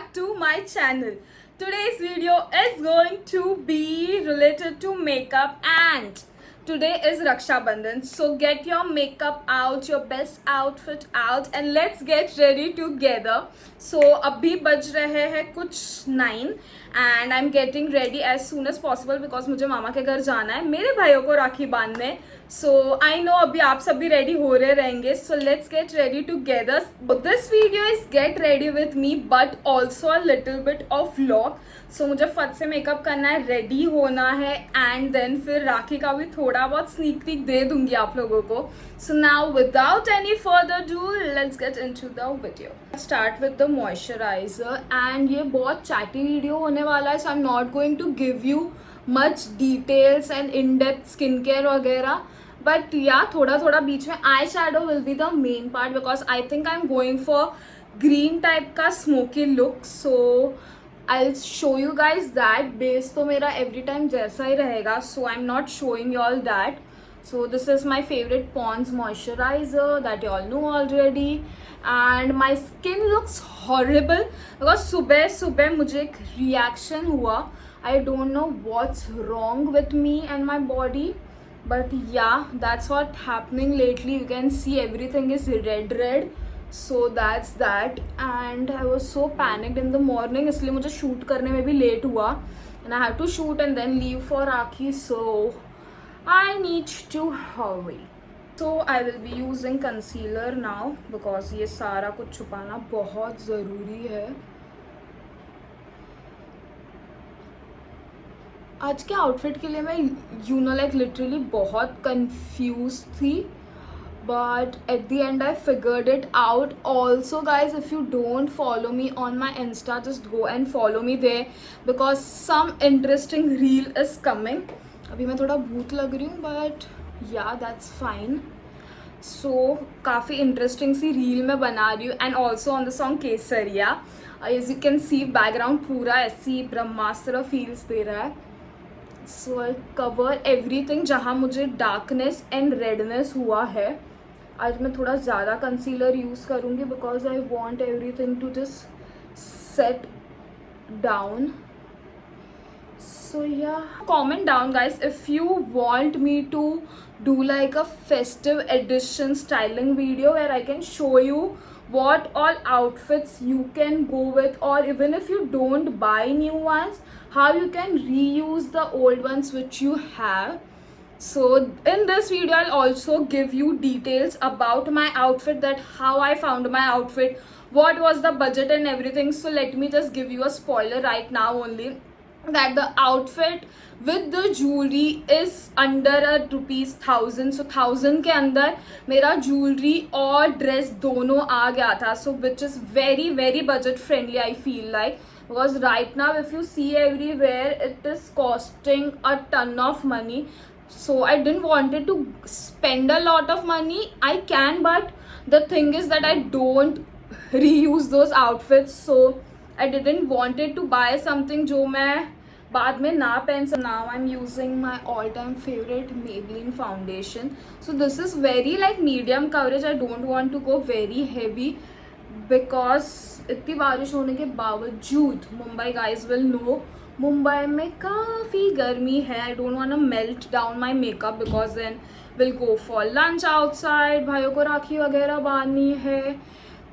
back to my channel. Today's video is going to be related to makeup and today is Raksha Bandhan. So get your makeup out, your best outfit out and let's get ready together. So अभी बज रहे हैं कुछ 9 and I'm getting ready as soon as possible because मुझे मामा के घर जाना है मेरे भाइयों को राखी बांधने. So I know अभी आप सब भी रेडी हो रहे रहेंगे. So let's get ready together. This video is get ready with me but also a little bit of vlog. So मुझे फट से मेकअप करना है, रेडी होना है and then फिर राखी का भी थोड़ा बहुत स्नीक पीक दे दूंगी आप लोगों को. So now without any further ado, let's get into the video. Start with the moisturizer and ये बहुत chatty video होने वाला है. So I'm not going to give you much details and in-depth skincare वगैरह. But yeah, थोड़ा थोड़ा बीच में eye shadow will be the main part because I think I'm going for green type का smoky look. So I'll show you guys that. Base तो मेरा every time जैसा ही रहेगा. So I'm not showing you all that. So this is my favorite Pond's moisturizer that you all know already. And my skin looks horrible because सुबह सुबह मुझे एक reaction हुआ. I don't know what's wrong with me and my body. But yeah, that's what happening lately. You can see everything is red. So that's that. And I was so panicked in the morning. इसलिए मुझे shoot करने में भी late हुआ. And I had to shoot and then leave for Rakhi. So I need to hurry. So I will be using concealer now because ये सारा कुछ छुपाना बहुत ज़रूरी है. आज के आउटफिट के लिए मैं लाइक लिटरली बहुत कंफ्यूज थी but at the end I figured it out. Also guys, if you don't follow me on my Insta, just go and follow me there because some interesting reel is coming. अभी मैं थोड़ा भूत लग रही हूँ but yeah, that's fine. So काफ़ी interesting सी reel मैं बना रही हूँ and also on the song Kesariya. As you can see background पूरा ऐसी ब्रह्मास्त्र feels दे रहा है. So I'll cover everything जहाँ मुझे darkness and redness हुआ है. आज मैं थोड़ा ज़्यादा concealer use करूँगी because I want everything to just set down. So yeah, comment down guys if you want me to do like a festive edition styling video where I can show you what all outfits you can go with, or even if you don't buy new ones, how you can reuse the old ones which you have. So in this video I'll also give you details about my outfit, that how I found my outfit, what was the budget and everything. So let me just give you a spoiler right now only, that the outfit with the jewelry is under a ₹1000. So 1000 के अंदर मेरा jewelry और dress दोनों आ गया था. So which is very very budget friendly I feel like, because right now if you see everywhere it is costing a ton of money. So I didn't wanted to spend a lot of money. I can, but the thing is that I don't reuse those outfits. So I didn't wanted to buy something जो मैं बाद में ना पहन सकूं. Now I'm using my all-time favorite Maybelline foundation. So this is very like medium coverage. I don't want to go very heavy because इतनी बारिश होने के बावजूद Mumbai guys will know Mumbai में काफ़ी गर्मी है. I don't want to melt down my makeup because then we'll go for lunch outside. भाइयों को राखी वगैरह बांधनी है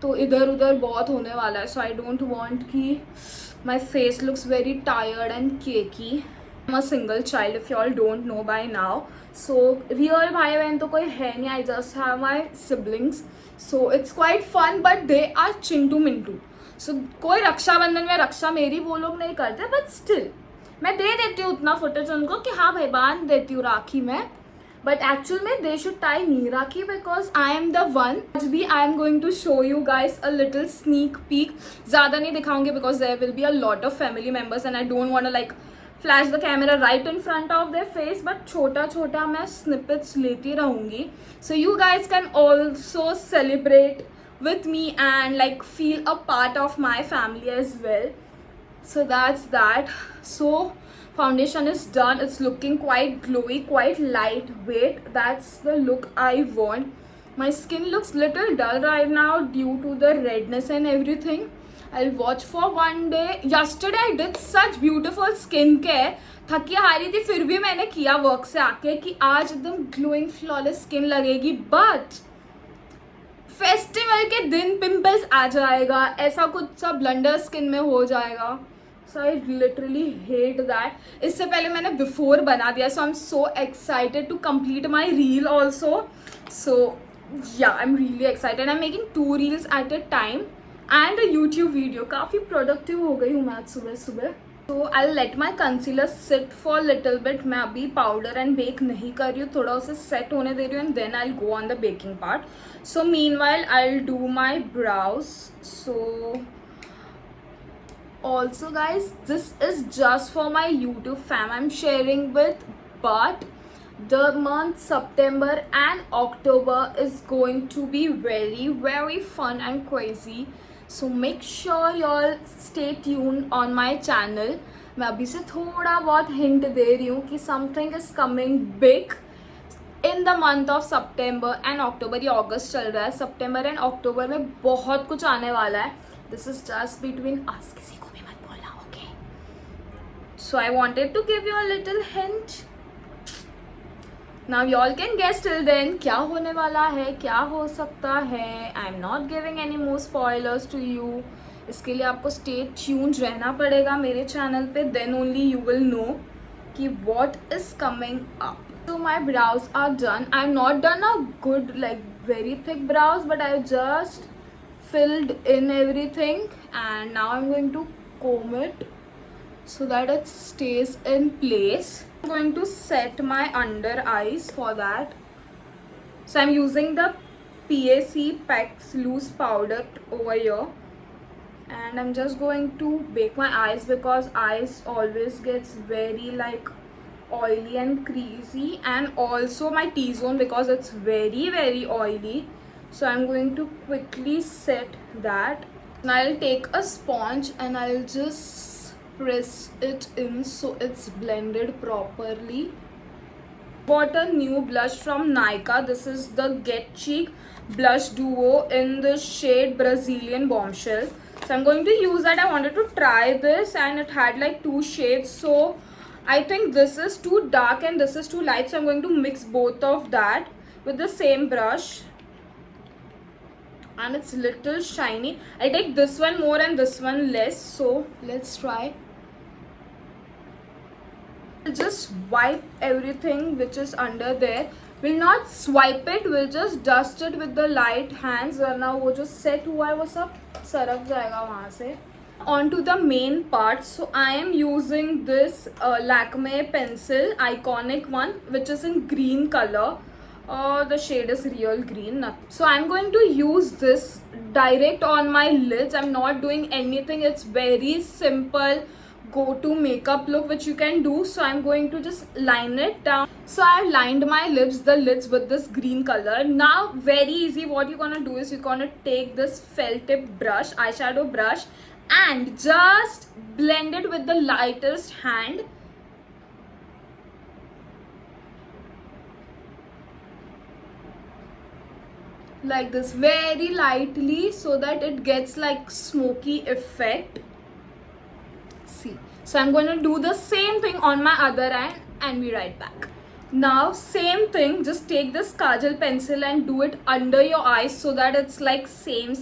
तो इधर उधर बहुत होने वाला है. So I don't want कि my face looks very tired and cakey. I'm a single child if you all don't know by now. So real भाई बहन तो कोई है नहीं. I just have my siblings. So it's quite fun but they are Chintu Mintu. So कोई रक्षाबंधन में रक्षा मेरी वो लोग नहीं करते but still मैं दे देती हूँ उतना फुटेज उनको कि हाँ भाई बांध देती हूँ राखी में. But actually में they should tie me rakhi because I am the one. आज भी I am going to show you guys a little sneak peek. ज़्यादा नहीं दिखाऊंगी because there will be a lot of family members and I don't want to like flash the camera right in front of their face. But छोटा छोटा मैं snippets लेती रहूँगी. So you guys can also celebrate with me and like feel a part of my family as well. So that's that. So foundation is done. It's looking quite glowy, quite lightweight. That's the look I want. My skin looks little dull right now due to the redness and everything. I'll watch for one day. Yesterday I did such beautiful skincare. थकी हारी थी फिर भी मैंने किया work से आके कि आज एकदम ग्लोइंग फ्लॉलेस स्किन लगेगी. बट फेस्टिवल के दिन पिंपल्स आ जाएगा, ऐसा कुछ सा ब्लंडर स्किन में हो जाएगा. So I literally hate that. इससे पहले मैंने बिफोर बना दिया. So I am so excited to complete my reel also. So yeah I am really excited. I am making 2 reels at a time and a YouTube video. काफ़ी productive हो गई हूँ मैं आज सुबह सुबह. तो I let my concealer sit for little bit. मैं अभी पाउडर एंड बेक नहीं कर रही हूँ, थोड़ा उसे सेट होने दे रही हूँ and then I go on the baking part. So meanwhile I do my brows. So also guys, this is just for my YouTube fam I'm sharing with, but the month September and October is going to be very very fun and crazy. So make sure you all stay tuned on my channel. मैं अभी से थोड़ा बहुत hint दे रही हूँ कि something is coming big in the month of September and October. ये अगस्त चल रहा है, सितंबर एंड अक्टूबर में बहुत कुछ आने वाला है. This is just between us. किसी को भी मत बोलना, okay? So I wanted to give you a little hint. Now you all can guess till then क्या होने वाला है, क्या हो सकता है. I am not giving any more spoilers to you. इसके लिए आपको stay tuned रहना पड़ेगा मेरे चैनल पे. Then only you will know कि what is coming up. So my brows are done. I have not done a good like very thick brows, but I just filled in everything and now I'm going to comb it so that it stays in place. I'm going to set my under eyes for that. So I'm using the PAC Pex loose powder over here and I'm just going to bake my eyes because eyes always gets very like oily and creasy, and also my T-zone because it's very very oily. So I'm going to quickly set that. Now I'll take a sponge and I'll just press it in so it's blended properly. Bought a new blush from Nykaa. This is the Get Cheek Blush Duo in the shade Brazilian Bombshell. So I'm going to use that. I wanted to try this and it had like 2 shades. So I think this is too dark and this is too light. So I'm going to mix both of that with the same brush. And it's little shiny. I take this one more and this one less. So let's try. Just wipe everything which is under there. We'll not swipe it, we'll just dust it with the light hands. वरना वो जो set हुआ है वो सब सरक जाएगा वहाँ से. On to the main part. So I am using this Lakme pencil, iconic one, which is in green color. The shade is real green. So I'm going to use this direct on my lids. I'm not doing anything. It's very simple go-to makeup look which you can do. So I'm going to just line it down. So I lined my the lids with this green color. Now very easy. What you're gonna do is you're gonna take this felt tip brush, eyeshadow brush, and just blend it with the lightest hand. Like this, very lightly, so that it gets like smoky effect. See, so I'm going to do the same thing on my other hand and be right back. Now same thing, just take this kajal pencil and do it under your eyes so that it's like same.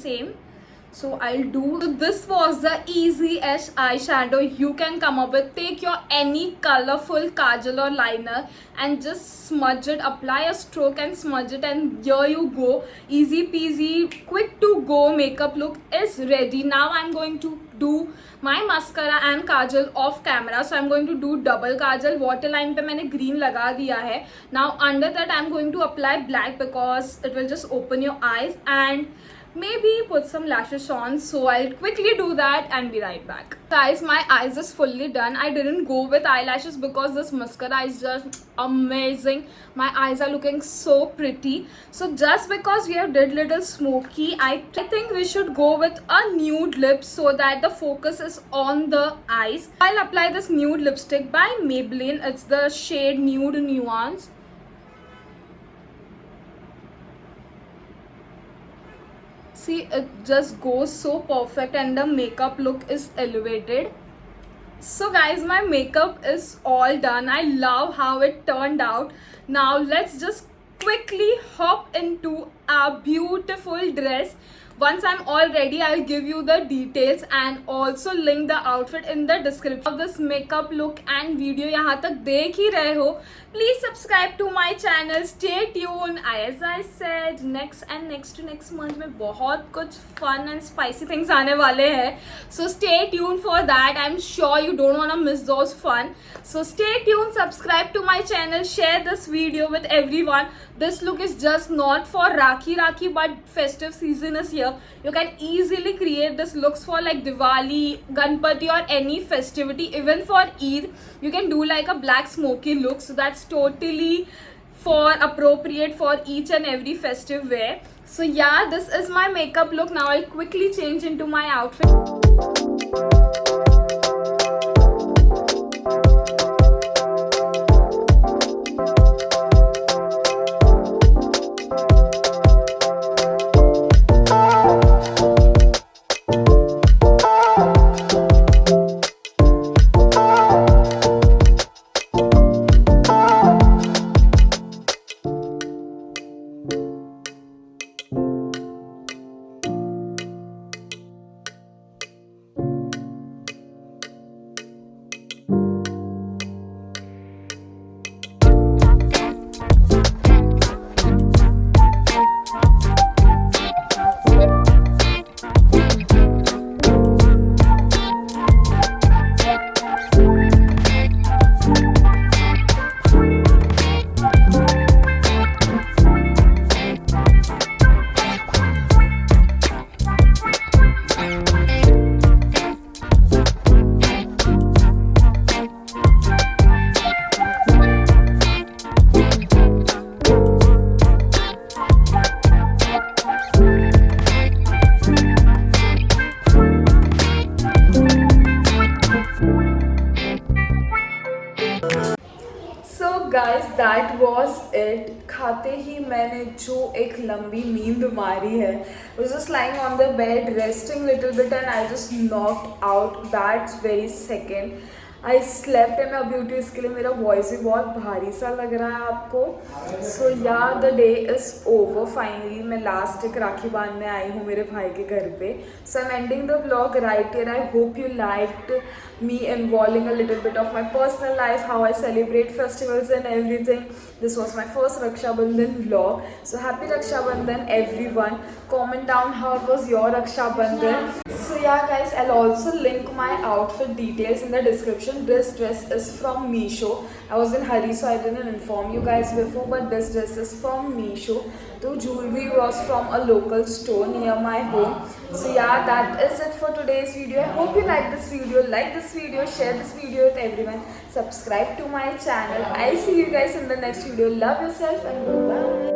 So I'll do. So this was the easiest eyeshadow you can come up with. Take your any colorful kajal or liner and just smudge it. Apply a stroke and smudge it, and here you go. Easy peasy, quick to go makeup look is ready. Now I'm going to do my mascara and kajal off camera. So I'm going to do double kajal. Waterline पे मैंने green लगा दिया है. Now under that I'm going to apply black because it will just open your eyes, and maybe put some lashes on. So I'll quickly do that and be right back. Guys, my eyes is fully done. I didn't go with eyelashes because this mascara is just amazing. My eyes are looking so pretty. So just because we have did little smoky, I think we should go with a nude lip so that the focus is on the eyes. I'll apply this nude lipstick by Maybelline. It's the shade Nude Nuance. See, it just goes so perfect and the makeup look is elevated. So guys, my makeup is all done. I love how it turned out. Now let's just quickly hop into our beautiful dress. Once I'm all ready, I'll give you the details and also link the outfit in the description of this makeup look and video. यहाँ तक देख ही रहे हो, please subscribe to my channel. Stay tuned. As I said, next to next month में बहुत कुछ fun and spicy things आने वाले हैं. So stay tuned for that. I'm sure you don't wanna miss those fun. So stay tuned. Subscribe to my channel. Share this video with everyone. This look is just not for Rakhi, but festive season is here. You can easily create this looks for like Diwali, Ganpati or any festivity. Even for Eid, you can do like a black smoky look. So that's totally for appropriate for each and every festive wear. So yeah, this is my makeup look. Now I'll quickly change into my outfit. Guys that was it. खाते ही मैंने जो एक लंबी नींद मारी है. was just lying on the bed resting little bit and I just knocked out that very second. I slept and अभी उठी. इसके लिए मेरा वॉइस भी बहुत भारी सा लग रहा है आपको. सो या the day is over finally. मैं लास्ट एक राखी बांधने आई हूँ मेरे भाई के घर पे. So I am ending the vlog right here. I hope you liked me involving a little bit of my personal life, how I celebrate festivals and everything. This was my first Raksha Bandhan vlog. So happy Raksha Bandhan everyone. Comment down how was your Raksha Bandhan. So yeah guys, I'll also link my outfit details in the description. This dress is from Meesho. I was in hurry so I didn't inform you guys before, but this dress is from Meesho. The jewelry was from a local store near my home. So yeah, that is it for today's video. I hope you like this video. Like this video, share this video with everyone. Subscribe to my channel. I'll see you guys in the next video. Love yourself and bye.